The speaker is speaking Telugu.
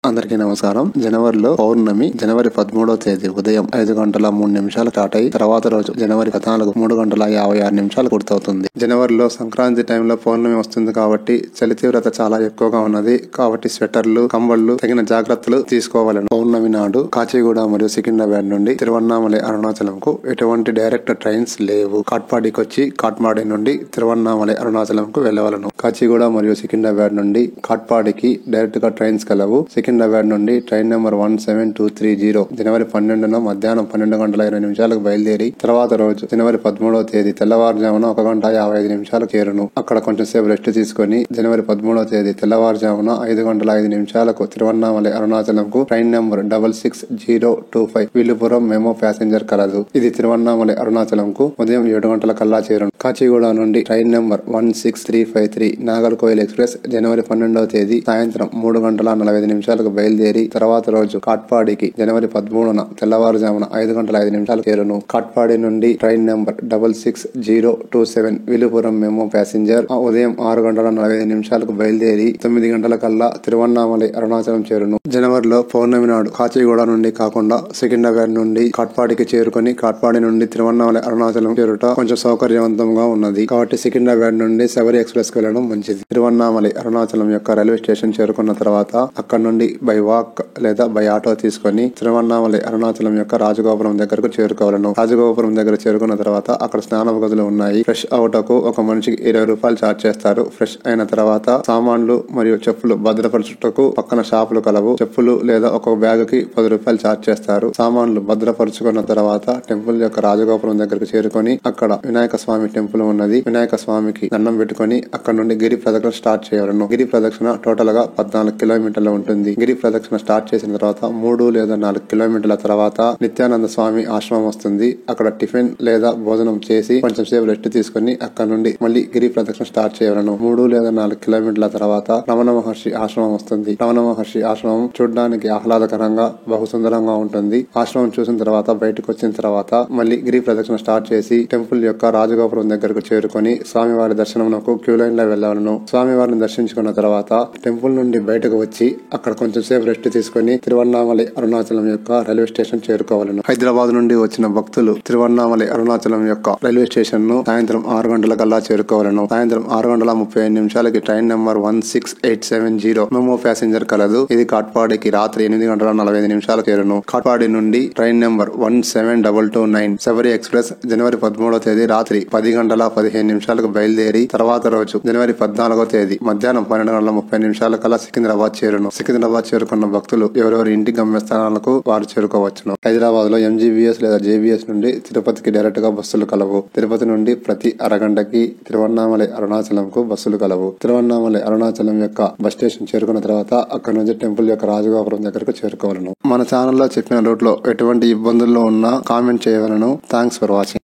అందరికీ నమస్కారం. జనవరిలో పౌర్ణమి జనవరి 13వ తేదీ ఉదయం 5:03 స్టార్ట్ అయ్యి తర్వాత రోజు జనవరి 14 3:56 పూర్తవుతుంది. జనవరిలో సంక్రాంతి టైంలో పౌర్ణమి వస్తుంది కాబట్టి చలి తీవ్రత చాలా ఎక్కువగా ఉన్నది. కాబట్టి స్వెటర్లు, కంబళ్లు తగిన జాగ్రత్తలు తీసుకోవాలను. పౌర్ణమి నాడు కాచిగూడ మరియు సికింద్రాబాద్ నుండి తిరువన్నామలై అరుణాచలంకు ఎటువంటి డైరెక్ట్ ట్రైన్స్ లేవు. కాట్పాడికి వచ్చి కాట్పాడి నుండి తిరువన్నామలై అరుణాచలంకు వెళ్ళవలను. కాచిగూడ మరియు సికింద్రాబాద్ నుండి కాట్పాడికి డైరెక్ట్ గా ట్రైన్స్ కలవు. సికింద్రాబాద్ నుండి ట్రైన్ నెంబర్ 17230 జనవరి 12న మధ్యాహ్నం 12:20 బయలుదేరి తర్వాత రోజు జనవరి 13వ తేదీ తెల్లవారుజామున 1:55 చేరును. అక్కడ కొంచెం సేపు రెస్ట్ తీసుకుని జనవరి 13వ తేదీ తెల్లవారుజామున 5:05 తిరువన్నామలై అరుణాచలంకు train number 66025 Villupuram MEMU passenger కలదు. ఇది తిరువన్నామలై అరుణాచలంకు ఉదయం 7 గంటలకల్లా చేరును. కాచిగూడ నుండి ట్రైన్ నెంబర్ 16353 నాగర్కోయిల్ ఎక్స్ప్రెస్ జనవరి 12వ తేదీ సాయంత్రం 3:45 బయలుదేరి తర్వాత రోజు కాట్పాడికి జనవరి 13న తెల్లవారుజామున 5:05 చేరును. కాట్పాడి నుండి train number 66027 Villupuram memo passenger ఉదయం 6:45 బయలుదేరి 9 గంటలకల్లా తిరువన్నామలై అరుణాచలం చేరును. జనవరిలో పౌర్ణమి నాడు కాచిగూడ నుండి కాకుండా సికింద్రాబాద్ నుండి కాట్పాడికి చేరుకుని కాట్పాడి నుండి తిరువన్నామలై అరుణాచలం చేరుట కొంచెం సౌకర్యవంతంగా ఉన్నది. కాబట్టి సికింద్రాబాద్ నుండి శబరి ఎక్స్ప్రెస్ కు వెళ్లడం మంచిది. తిరువన్నామలై అరుణాచలం యొక్క రైల్వే స్టేషన్ చేరుకున్న తర్వాత అక్కడ నుండి బై వాక్ లేదా బై ఆటో తీసుకుని తిరువన్నామలై అరుణాచలం యొక్క రాజగోపురం దగ్గరకు చేరుకోవాలను. రాజగోపురం దగ్గర చేరుకున్న తర్వాత అక్కడ స్నాన గదులు ఉన్నాయి. ఫ్రెష్ అవుటకు ఒక మనిషికి 20 రూపాయలు ఛార్జ్ చేస్తారు. ఫ్రెష్ అయిన తర్వాత సామాన్లు మరియు చెప్పులు భద్రపరచుటకు పక్కన షాపులు కలవు. చెప్పులు లేదా ఒక బ్యాగ్ కి 10 రూపాయలు ఛార్జ్ చేస్తారు. సామాన్లు భద్రపరుచుకున్న తర్వాత టెంపుల్ యొక్క రాజగోపురం దగ్గరకు చేరుకొని అక్కడ వినాయక స్వామి టెంపుల్ ఉన్నది. వినాయక స్వామికి దండం పెట్టుకుని అక్కడ నుండి గిరి ప్రదక్షిణ స్టార్ట్ చేయవలను. గిరి ప్రదక్షిణ టోటల్ గా 14 కిలోమీటర్లు ఉంటుంది. గిరి ప్రదక్షిణ స్టార్ట్ చేసిన తర్వాత 3 లేదా 4 కిలోమీటర్ల తర్వాత నిత్యానంద స్వామి ఆశ్రమం వస్తుంది. అక్కడ టిఫిన్ లేదా భోజనం చేసి కొంచెం సేపు రెస్ట్ తీసుకుని అక్కడ నుండి మళ్ళీ గిరి ప్రదక్షిణ స్టార్ట్ చేయవలను. 3 లేదా 4 కిలోమీటర్ల తర్వాత రమణ మహర్షి ఆశ్రమం వస్తుంది. రమణ మహర్షి ఆశ్రమం చూడడానికి ఆహ్లాదకరంగా బహుసుందరంగా ఉంటుంది. ఆశ్రమం చూసిన తర్వాత బయటకు వచ్చిన తర్వాత మళ్ళీ గిరి ప్రదక్షిణ స్టార్ట్ చేసి టెంపుల్ యొక్క రాజగోపురం దగ్గరకు చేరుకొని స్వామివారి దర్శనంకు క్యూ లైన్ లో వెళ్ళవలను. స్వామివారిని దర్శించుకున్న తర్వాత టెంపుల్ నుండి బయటకు వచ్చి అక్కడ కొంచెం సేపు రెస్ట్ తీసుకుని తిరువన్నామలై అరుణాచలం యొక్క రైల్వే స్టేషన్ చేరుకోవాలను. హైదరాబాద్ నుండి వచ్చిన భక్తులు తిరువన్నామలై అరుణాచలం యొక్క రైల్వే స్టేషన్ ను సాయంత్రం 6 గంటలకల్లా చేరుకోవాలను. సాయంత్రం 6:35 ట్రైన్ నెంబర్ 16870 మెమో ప్యాసింజర్ కలదు. ఇది కాట్పాడికి రాత్రి 8:45 చేరును. కాట్పాడి నుండి ట్రైన్ నెంబర్ 17229 శబరి ఎక్స్ప్రెస్ జనవరి 13వ తేదీ రాత్రి 10:15 బయలుదేరి తర్వాత రోజు జనవరి 14వ తేదీ మధ్యాహ్నం 12:30 కల్లా సికింద్రాబాద్ చేరును. సికింద్రాబాద్ చేరుకున్న భక్తులు ఎవరెవరి ఇంటి గమ్యస్థానాలకు వారు చేరుకోవచ్చును. హైదరాబాద్ లో ఎంజీబీఎస్ లేదా జేబీఎస్ నుండి తిరుపతికి డైరెక్ట్ గా బస్సులు కలవు. తిరుపతి నుండి ప్రతి అరగంటకి తిరువన్నామలై అరుణాచలంకు బస్సులు కలవు. తిరువన్నామలై అరుణాచలం యొక్క బస్ స్టేషన్ చేరుకున్న తర్వాత అక్కడ నుంచి టెంపుల్ యొక్క రాజగోపురం దగ్గరకు చేరుకోవాలను. మన ఛానల్లో చెప్పిన రూట్ లో ఎటువంటి ఇబ్బందుల్లో ఉన్నా కామెంట్ చేయవలను. Thanks for watching.